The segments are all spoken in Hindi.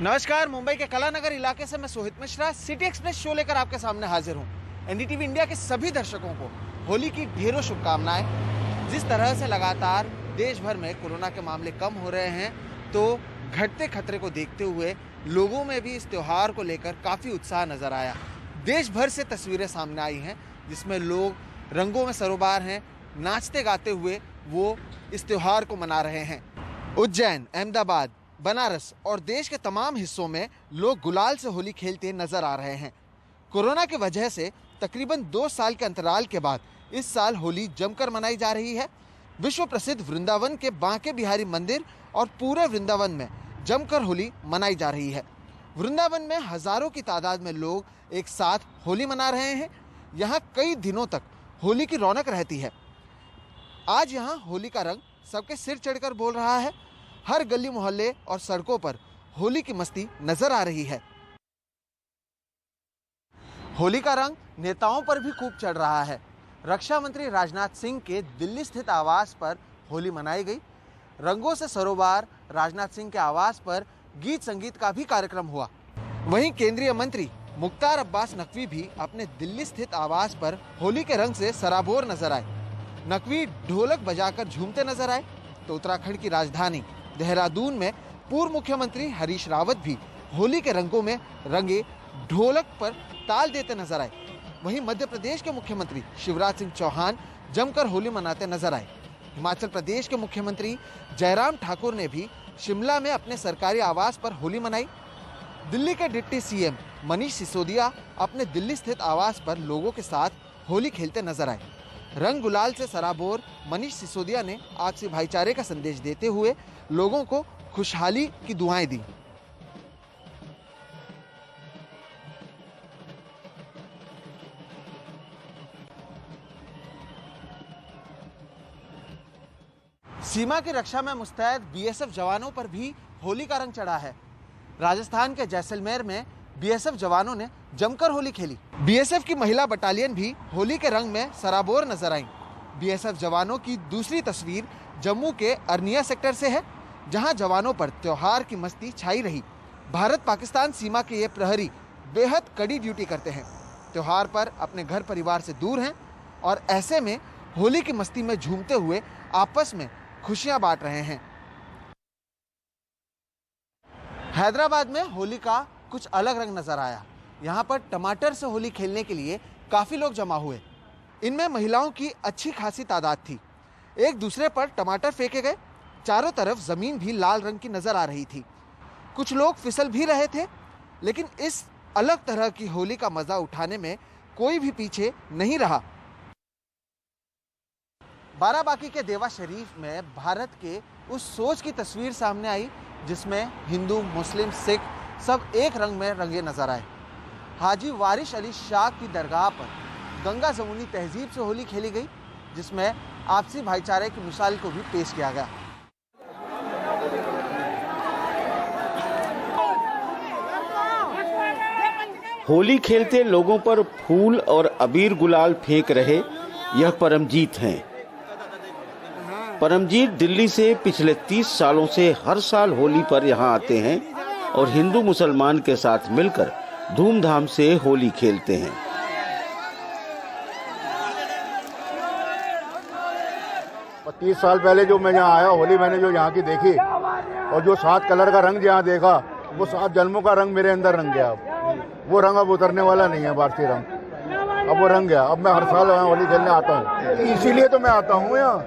नमस्कार, मुंबई के कलानगर इलाके से मैं Sohit Mishra city express show लेकर आपके सामने हाजिर हूँ। एनडीटीवी इंडिया के सभी दर्शकों को होली की ढेरों शुभकामनाएं। जिस तरह से लगातार देश भर में कोरोना के मामले कम हो रहे हैं, तो घटते खतरे को देखते हुए लोगों में भी इस त्योहार को लेकर काफ़ी उत्साह नजर आया। देश भर से तस्वीरें सामने आई हैं जिसमें लोग रंगों में सरोबार हैं, नाचते गाते हुए वो इस त्योहार को मना रहे हैं। उज्जैन, अहमदाबाद, बनारस और देश के तमाम हिस्सों में लोग गुलाल से होली खेलते नजर आ रहे हैं। कोरोना की वजह से तकरीबन 2 साल के अंतराल के बाद इस साल होली जमकर मनाई जा रही है। विश्व प्रसिद्ध वृंदावन के बांके बिहारी मंदिर और पूरे वृंदावन में जमकर होली मनाई जा रही है। वृंदावन में हजारों की तादाद में लोग एक साथ होली मना रहे हैं। यहाँ कई दिनों तक होली की रौनक रहती है। आज यहाँ होली का रंग सबके सिर चढ़कर बोल रहा है। हर गली मोहल्ले और सड़कों पर होली की मस्ती नजर आ रही है। होली का रंग नेताओं पर भी खूब चढ़ रहा है। रक्षा मंत्री राजनाथ सिंह के दिल्ली स्थित आवास पर होली मनाई गई। रंगों से सरोबार राजनाथ सिंह के आवास पर गीत संगीत का भी कार्यक्रम हुआ। वहीं केंद्रीय मंत्री मुख्तार अब्बास नकवी भी अपने दिल्ली स्थित आवास पर होली के रंग से सराबोर नजर आए। नकवी ढोलक बजाकर झूमते नजर आए। तो उत्तराखंड की राजधानी देहरादून में पूर्व मुख्यमंत्री हरीश रावत भी होली के रंगों में रंगे ढोलक पर ताल देते नजर आए। वहीं मध्य प्रदेश के मुख्यमंत्री शिवराज सिंह चौहान जमकर होली मनाते नजर आए। हिमाचल प्रदेश के मुख्यमंत्री जयराम ठाकुर ने भी शिमला में अपने सरकारी आवास पर होली मनाई। दिल्ली के डिप्टी सीएम मनीष सिसोदिया अपने दिल्ली स्थित आवास पर लोगों के साथ होली खेलते नजर आए। रंग गुलाल से सराबोर मनीष सिसोदिया ने आपसी भाईचारे का संदेश देते हुए लोगों को खुशहाली की दुआएं दी। सीमा की रक्षा में मुस्तैद बीएसएफ जवानों पर भी होली का रंग चढ़ा है। राजस्थान के जैसलमेर में बीएसएफ जवानों ने जमकर होली खेली। बीएसएफ की महिला बटालियन भी होली के रंग में सराबोर नजर आई। बीएसएफ जवानों की दूसरी तस्वीर जम्मू के अरनिया सेक्टर से है, जहां जवानों पर त्योहार की मस्ती छाई रही। भारत पाकिस्तान सीमा के ये प्रहरी बेहद कड़ी ड्यूटी करते हैं। त्योहार पर अपने घर परिवार से दूर हैं और ऐसे में होली की मस्ती में झूमते हुए आपस में खुशियां बांट रहे हैं। हैदराबाद में होली का कुछ अलग रंग नजर आया। यहाँ पर टमाटर से होली खेलने के लिए काफी लोग जमा हुए। इनमें महिलाओं की अच्छी खासी तादाद थी। एक दूसरे पर टमाटर फेंके गए। चारों तरफ जमीन भी लाल रंग की नजर आ रही थी। कुछ लोग फिसल भी रहे थे, लेकिन इस अलग तरह की होली का मजा उठाने में कोई भी पीछे नहीं रहा। बाराबांकी के देवा शरीफ में भारत के उस सोच की तस्वीर सामने आई जिसमें हिंदू, मुस्लिम, सिख सब एक रंग में रंगे नजर आए। हाजी वारिश अली शाह की दरगाह पर गंगा जमुनी तहजीब से होली खेली गई, जिसमें आपसी भाईचारे की मिसाल को भी पेश किया गया। होली खेलते लोगों पर फूल और अबीर गुलाल फेंक रहे यह परमजीत हैं। परमजीत दिल्ली से पिछले 30 सालों से हर साल होली पर यहाँ आते हैं और हिंदू मुसलमान के साथ मिलकर धूमधाम से होली खेलते हैं। और 30 साल पहले जो मैं यहाँ आया, होली मैंने जो यहाँ की देखी और जो 7 कलर का रंग यहाँ देखा, वो 7 जन्मों का रंग मेरे अंदर रंग गया। वो रंग अब उतरने वाला नहीं है, भारतीय रंग अब वो रंग गया। अब मैं हर साल यहाँ होली खेलने आता हूँ। इसीलिए तो मैं आता हूँ यहाँ,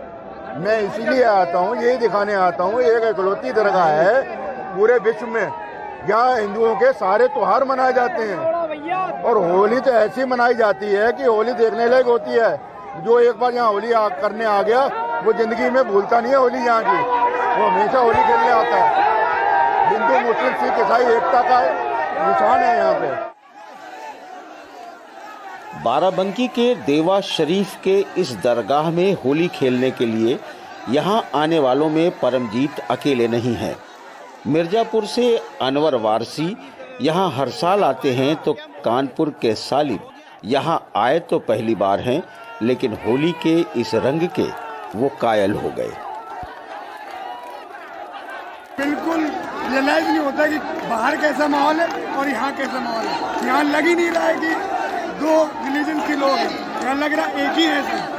मैं इसीलिए आता हूँ, यही दिखाने आता हूँ। एक इकलौती दरगाह है पूरे विश्व में यहाँ हिंदुओं के सारे त्योहार मनाए जाते हैं और होली तो ऐसी मनाई जाती है कि होली देखने लायक होती है। जो एक बार यहाँ होली करने आ गया वो जिंदगी में भूलता नहीं है होली यहाँ की, वो हमेशा होली खेलने आता है। हिंदू, मुस्लिम, सिख, ईसाई एकता का निशान है यहाँ पे। बाराबंकी के देवा शरीफ के इस दरगाह में होली खेलने के लिए यहाँ आने वालों में परमजीत अकेले नहीं हैं। मिर्जापुर से अनवर वारसी यहाँ हर साल आते हैं, तो कानपुर के सालिब यहाँ आए तो पहली बार हैं, लेकिन होली के इस रंग के वो कायल हो गए। बिल्कुल रियलाइज नहीं होता कि बाहर कैसा माहौल है और यहाँ कैसा माहौल है। यहाँ लग ही नहीं रहा है कि दो रिलीजन के लोग हैं, यहाँ लग रहा है एक ही है सब।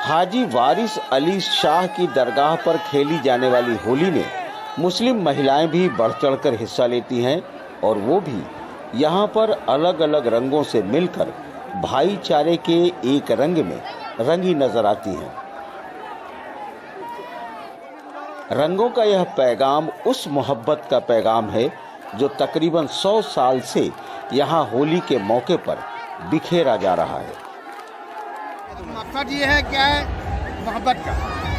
हाजी वारिस अली शाह की दरगाह पर खेली जाने वाली होली में मुस्लिम महिलाएं भी बढ़ चढ़कर हिस्सा लेती हैं और वो भी यहाँ पर अलग अलग रंगों से मिलकर भाईचारे के एक रंग में रंगी नजर आती हैं। रंगों का यह पैगाम उस मोहब्बत का पैगाम है जो तकरीबन 100 साल से यहाँ होली के मौके पर बिखेरा जा रहा है। मकसद ये है क्या है, मोहब्बत का,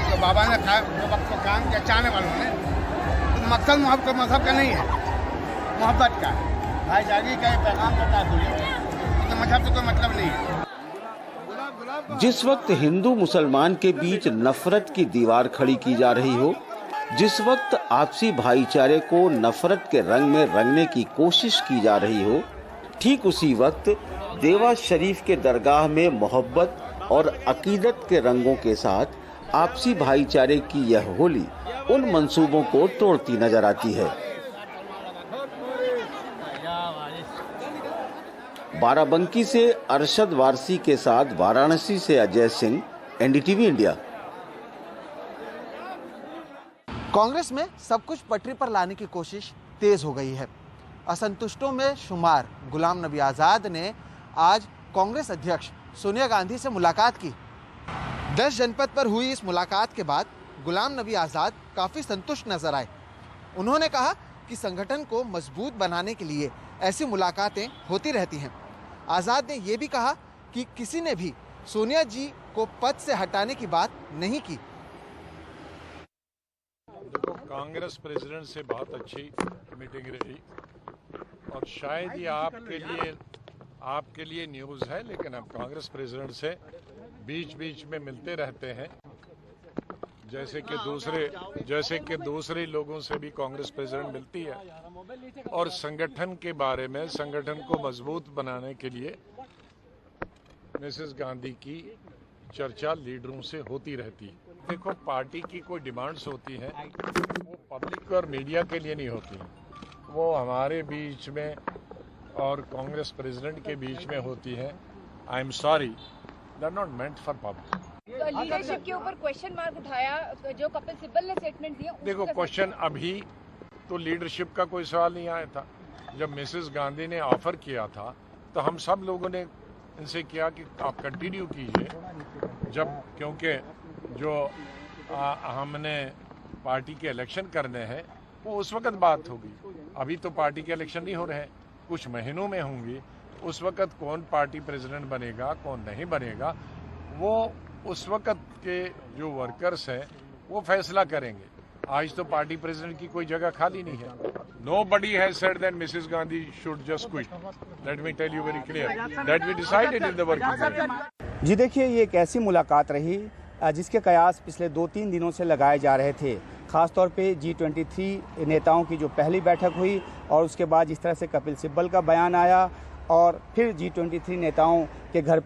जो बाबा ने जो वक्त को काम किया चाहने वालों ने, तो मकसद मोहब्बत मजहब का नहीं है, मोहब्बत का भाईचारे का ये पैगाम देता है, तो मजहब से कोई मतलब नहीं है। जिस वक्त हिंदू मुसलमान के बीच नफरत की दीवार खड़ी की जा रही हो, जिस वक्त आपसी भाईचारे को नफरत के रंग में रंगने की कोशिश की जा रही हो, ठीक उसी वक्त देवा शरीफ के दरगाह में मोहब्बत और अकीदत के रंगों के साथ आपसी भाईचारे की यह होली उन मंसूबों को तोड़ती नजर आती है। बाराबंकी से अरशद वारसी के साथ वाराणसी से अजय सिंह, एनडीटीवी इंडिया। कांग्रेस में सब कुछ पटरी पर लाने की कोशिश तेज हो गई है। असंतुष्टों में शुमार गुलाम नबी आज़ाद ने आज कांग्रेस अध्यक्ष सोनिया गांधी से मुलाकात की। 10 जनपद पर हुई इस मुलाकात के बाद गुलाम नबी आज़ाद काफ़ी संतुष्ट नजर आए। उन्होंने कहा कि संगठन को मजबूत बनाने के लिए ऐसी मुलाकातें होती रहती हैं। आज़ाद ने यह भी कहा कि किसी ने भी सोनिया जी को पद से हटाने की बात नहीं की। देखो, कांग्रेस प्रेसिडेंट से बहुत अच्छी मीटिंग रही और शायद ये आपके लिए न्यूज़ है, लेकिन अब कांग्रेस प्रेसिडेंट से बीच बीच में मिलते रहते हैं, जैसे कि दूसरे लोगों से भी कांग्रेस प्रेसिडेंट मिलती है और संगठन के बारे में, संगठन को मजबूत बनाने के लिए मिसेस गांधी की चर्चा लीडरों से होती रहती है। देखो, पार्टी की कोई डिमांड्स होती हैं, वो पब्लिक और मीडिया के लिए नहीं होती, वो हमारे बीच में और कांग्रेस प्रेसिडेंट के बीच में होती है। I am sorry, they are not meant for public. Leadership के ऊपर क्वेश्चन मार्क उठाया, जो कपिल सिब्बल ने स्टेटमेंट दिया। देखो, क्वेश्चन अभी तो लीडरशिप का कोई सवाल नहीं आया था। जब मिसेस गांधी ने ऑफर किया था तो हम सब लोगों ने इनसे किया कि आप कंटिन्यू कीजिए, क्योंकि जो हमने पार्टी के इलेक्शन करने हैं वो उस वक्त बात होगी। अभी तो पार्टी के इलेक्शन नहीं हो रहे हैं, कुछ महीनों में होंगी। उस वक्त कौन पार्टी प्रेसिडेंट बनेगा, कौन नहीं बनेगा, वो उस वक्त के जो वर्कर्स हैं वो फैसला करेंगे। आज तो पार्टी प्रेसिडेंट की कोई जगह खाली नहीं है। Nobody has said that Mrs. Gandhi should just quit. Let me tell you very clear that we decided in the working group. जी देखिए, ये एक ऐसी मुलाकात रही जिसके कयास पिछले 2-3 दिनों से लगाए जा रहे थे। ख़ासतौर पे G23 नेताओं की जो पहली बैठक हुई और उसके बाद जिस तरह से कपिल सिब्बल का बयान आया और फिर G23 नेताओं के घर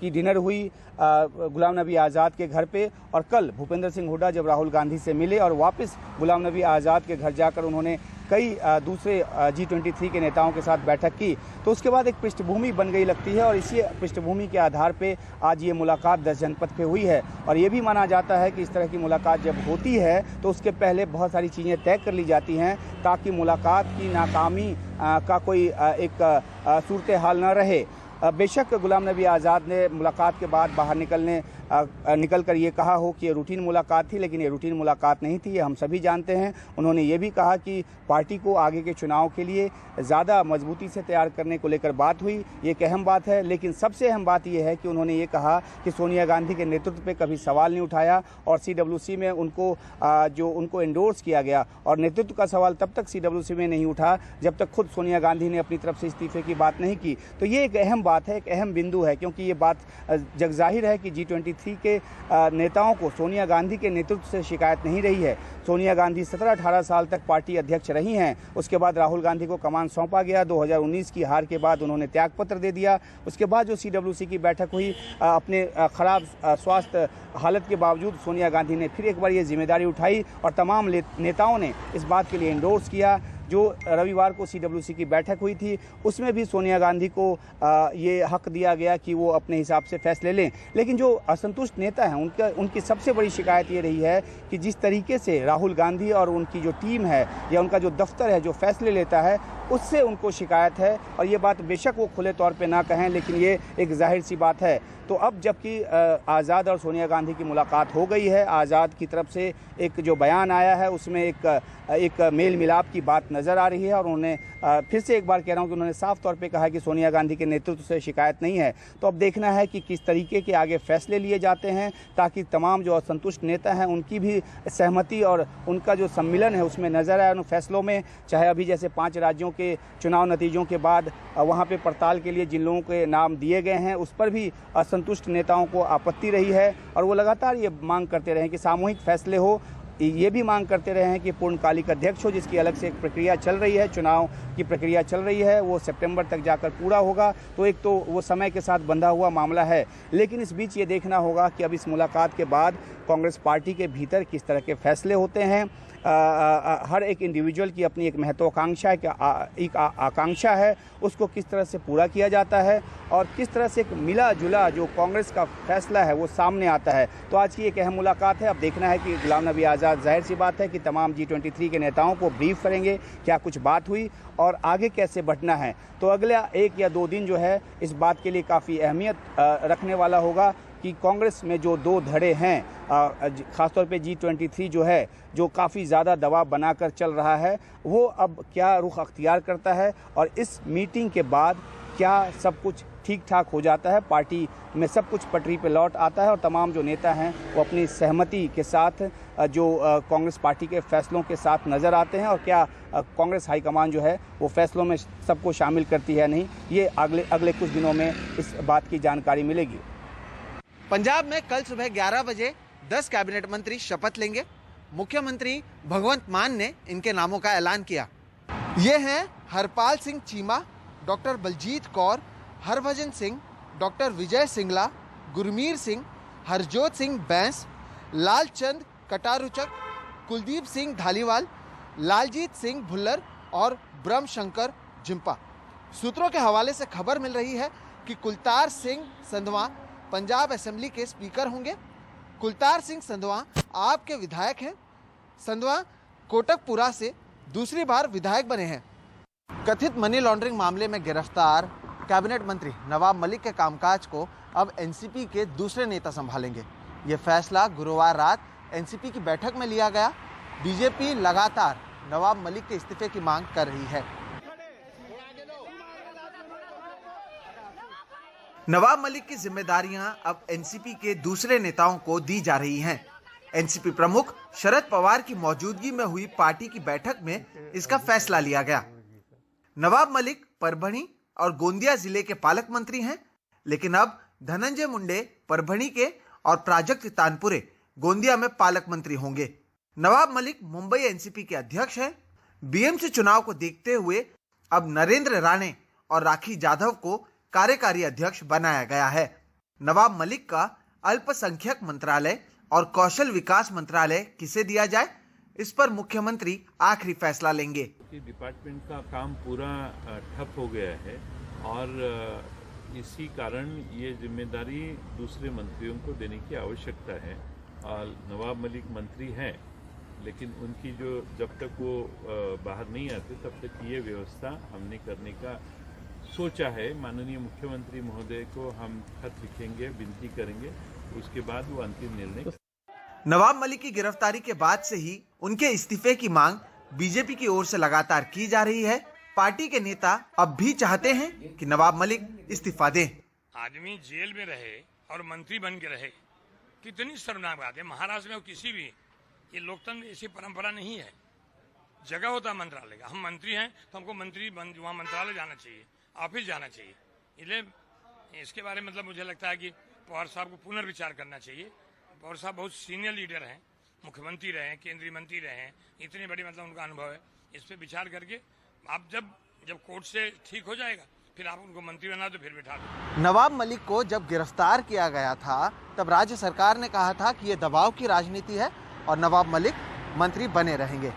की डिनर हुई गुलाम नबी आज़ाद के घर पे, और कल भूपेंद्र सिंह हुड्डा जब राहुल गांधी से मिले और वापस गुलाम नबी आज़ाद के घर जाकर उन्होंने कई दूसरे G23 के नेताओं के साथ बैठक की, तो उसके बाद एक पृष्ठभूमि बन गई लगती है और इसी पृष्ठभूमि के आधार पे आज ये मुलाकात 10 जनपद पे हुई है। और ये भी माना जाता है कि इस तरह की मुलाकात जब होती है तो उसके पहले बहुत सारी चीज़ें तय कर ली जाती हैं ताकि मुलाकात की नाकामी का कोई एक सूरत हाल न रहे। बेशक गुलाम नबी आज़ाद ने मुलाकात के बाद बाहर निकल कर ये कहा हो कि ये रूटीन मुलाकात थी, लेकिन ये रूटीन मुलाकात नहीं थी, ये हम सभी जानते हैं। उन्होंने ये भी कहा कि पार्टी को आगे के चुनाव के लिए ज़्यादा मजबूती से तैयार करने को लेकर बात हुई, ये एक अहम बात है। लेकिन सबसे अहम बात ये है कि उन्होंने ये कहा कि सोनिया गांधी के नेतृत्व पे कभी सवाल नहीं उठाया और CWC में उनको एंडोर्स किया गया, और नेतृत्व का सवाल तब तक CWC में नहीं उठा जब तक खुद सोनिया गांधी ने अपनी तरफ से इस्तीफे की बात नहीं की। तो ये एक अहम बात है, एक अहम बिंदु है, क्योंकि ये बात जगजाहिर है कि G23 G23 के नेताओं को सोनिया गांधी के नेतृत्व से शिकायत नहीं रही है। सोनिया गांधी 17-18 साल तक पार्टी अध्यक्ष रही हैं। उसके बाद राहुल गांधी को कमान सौंपा गया। 2019 की हार के बाद उन्होंने त्यागपत्र दे दिया। उसके बाद जो CWC की बैठक हुई, अपने खराब स्वास्थ्य हालत के बावजूद सोनिया गांधी ने फिर एक बार ये जिम्मेदारी उठाई और तमाम नेताओं ने इस बात के लिए इंडोर्स किया। जो रविवार को CWC की बैठक हुई थी उसमें भी सोनिया गांधी को ये हक दिया गया कि वो अपने हिसाब से फैसले लें। लेकिन जो असंतुष्ट नेता हैं उनकी सबसे बड़ी शिकायत ये रही है कि जिस तरीके से राहुल गांधी और उनकी जो टीम है या उनका जो दफ्तर है जो फैसले लेता है उससे उनको शिकायत है। और ये बात बेशक वो खुले तौर पे ना कहें, लेकिन ये एक जाहिर सी बात है। तो अब जबकि आज़ाद और सोनिया गांधी की मुलाकात हो गई है, आज़ाद की तरफ से एक जो बयान आया है उसमें एक मेल मिलाप की बात नज़र आ रही है और उन्होंने फिर से एक बार कह रहा हूँ कि उन्होंने साफ तौर पे कहा कि सोनिया गांधी के नेतृत्व से शिकायत नहीं है। तो अब देखना है कि किस तरीके के आगे फैसले लिए जाते हैं ताकि तमाम जो असंतुष्ट नेता हैं उनकी भी सहमति और उनका जो सम्मिलन है उसमें नज़र आए उन फैसलों में। चाहे अभी जैसे 5 राज्यों के चुनाव नतीजों के बाद वहाँ पे पड़ताल के लिए जिन लोगों के नाम दिए गए हैं उस पर भी असंतुष्ट नेताओं को आपत्ति रही है और वो लगातार ये मांग करते रहे कि सामूहिक फैसले हो। ये भी मांग करते रहे हैं कि पूर्णकालिक अध्यक्ष हो, जिसकी अलग से एक प्रक्रिया चल रही है, चुनाव की प्रक्रिया चल रही है, वो सितंबर तक जाकर पूरा होगा। तो एक तो वो समय के साथ बंधा हुआ मामला है। लेकिन इस बीच ये देखना होगा कि अब इस मुलाकात के बाद कांग्रेस पार्टी के भीतर किस तरह के फैसले होते हैं। हर एक इंडिविजुअल की अपनी एक महत्वाकांक्षा है, एक आकांक्षा है, उसको किस तरह से पूरा किया जाता है और किस तरह से एक मिला जुला जो कांग्रेस का फैसला है वो सामने आता है। तो आज की एक अहम मुलाकात है। अब देखना है कि गुलाम नबी आज़ाद जाहिर सी बात है कि तमाम G23 के नेताओं को ब्रीफ करेंगे क्या कुछ बात हुई और आगे कैसे बढ़ना है। तो अगला 1 या 2 दिन जो है इस बात के लिए काफ़ी अहमियत रखने वाला होगा कि कांग्रेस में जो 2 धड़े हैं, ख़ासतौर पे G23 जो है जो काफ़ी ज़्यादा दबाव बनाकर चल रहा है, वो अब क्या रुख अख्तियार करता है और इस मीटिंग के बाद क्या सब कुछ ठीक ठाक हो जाता है, पार्टी में सब कुछ पटरी पे लौट आता है और तमाम जो नेता हैं वो अपनी सहमति के साथ जो कांग्रेस पार्टी के फैसलों के साथ नज़र आते हैं और क्या कांग्रेस हाईकमान जो है वो फैसलों में सबको शामिल करती है नहीं, ये अगले कुछ दिनों में इस बात की जानकारी मिलेगी। पंजाब में कल सुबह 11 बजे 10 कैबिनेट मंत्री शपथ लेंगे। मुख्यमंत्री भगवंत मान ने इनके नामों का ऐलान किया। ये हैं हरपाल सिंह चीमा, डॉक्टर बलजीत कौर, हरभजन सिंह, डॉक्टर विजय सिंगला, गुरमीत सिंह, हरजोत सिंह बैंस, लालचंद कटारुचक, कुलदीप सिंह धालीवाल, लालजीत सिंह भुल्लर और ब्रह्म शंकर जिम्पा। सूत्रों के हवाले से खबर मिल रही है कि कुलतार सिंह संधवा पंजाब असेंबली के स्पीकर होंगे। कुलतार सिंह संधवा आपके विधायक हैं। संधवा कोटकपुरा से दूसरी बार विधायक बने हैं। कथित मनी लॉन्ड्रिंग मामले में गिरफ्तार कैबिनेट मंत्री नवाब मलिक के कामकाज को अब एनसीपी के दूसरे नेता संभालेंगे। ये फैसला गुरुवार रात एनसीपी की बैठक में लिया गया। बीजेपी लगातार नवाब मलिक के इस्तीफे की मांग कर रही है। नवाब मलिक की जिम्मेदारियां अब एनसीपी के दूसरे नेताओं को दी जा रही हैं। एनसीपी प्रमुख शरद पवार की मौजूदगी में हुई पार्टी की बैठक में इसका फैसला लिया गया। नवाब मलिक परभणी और गोंदिया जिले के पालक मंत्री हैं, लेकिन अब धनंजय मुंडे परभणी के और प्राजक्त तानपुरे गोंदिया में पालक मंत्री होंगे। नवाब मलिक मुंबई एनसीपी के अध्यक्ष हैं। बीएमसी चुनाव को देखते हुए अब नरेंद्र राणे और राखी जाधव को कार्यकारी अध्यक्ष बनाया गया है। नवाब मलिक का अल्पसंख्यक मंत्रालय और कौशल विकास मंत्रालय किसे दिया जाए, इस पर मुख्यमंत्री आखिरी फैसला लेंगे। डिपार्टमेंट का काम पूरा ठप हो गया है और इसी कारण ये जिम्मेदारी दूसरे मंत्रियों को देने की आवश्यकता है। और नवाब मलिक मंत्री हैं, लेकिन उनकी जो जब तक वो बाहर नहीं आते तब तक ये व्यवस्था हमने करने का सोचा है। माननीय मुख्यमंत्री महोदय को हम खत लिखेंगे, विनती करेंगे, उसके बाद वो अंतिम निर्णय। नवाब मलिक की गिरफ्तारी के बाद से ही उनके इस्तीफे की मांग बीजेपी की ओर से लगातार की जा रही है। पार्टी के नेता अब भी चाहते हैं कि नवाब मलिक इस्तीफा दें। आदमी जेल में रहे और मंत्री बन के रहे, कितनी शर्मनाक बात है। महाराष्ट्र में किसी भी ये लोकतंत्र ऐसी परंपरा नहीं है। जगह होता है मंत्रालय का, हम मंत्री हैं तो हमको वहाँ मंत्रालय जाना चाहिए, ऑफिस जाना चाहिए। इसलिए इसके बारे में मतलब मुझे लगता है कि पवार साहब को पुनर्विचार करना चाहिए। पवार साहब बहुत सीनियर लीडर हैं, मुख्यमंत्री रहे हैं, केंद्रीय मंत्री रहे हैं, इतनी बड़ी मतलब उनका अनुभव है। इस पे विचार करके आप जब कोर्ट से ठीक हो जाएगा फिर आप उनको मंत्री बना दो, फिर बिठा दो। नवाब मलिक को जब गिरफ्तार किया गया था तब राज्य सरकार ने कहा था कि ये दबाव की राजनीति है और नवाब मलिक मंत्री बने रहेंगे।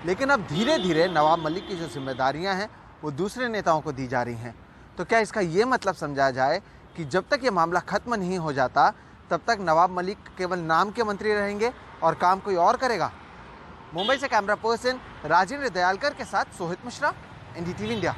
लेकिन अब धीरे धीरे नवाब मलिक की जो जिम्मेदारियां हैं वो दूसरे नेताओं को दी जा रही हैं। तो क्या इसका ये मतलब समझा जाए कि जब तक ये मामला खत्म नहीं हो जाता तब तक नवाब मलिक केवल नाम के मंत्री रहेंगे और काम कोई और करेगा? मुंबई से कैमरा पर्सन राजेंद्र दयालकर के साथ सोहित मिश्रा, एनडीटीवी इंडिया।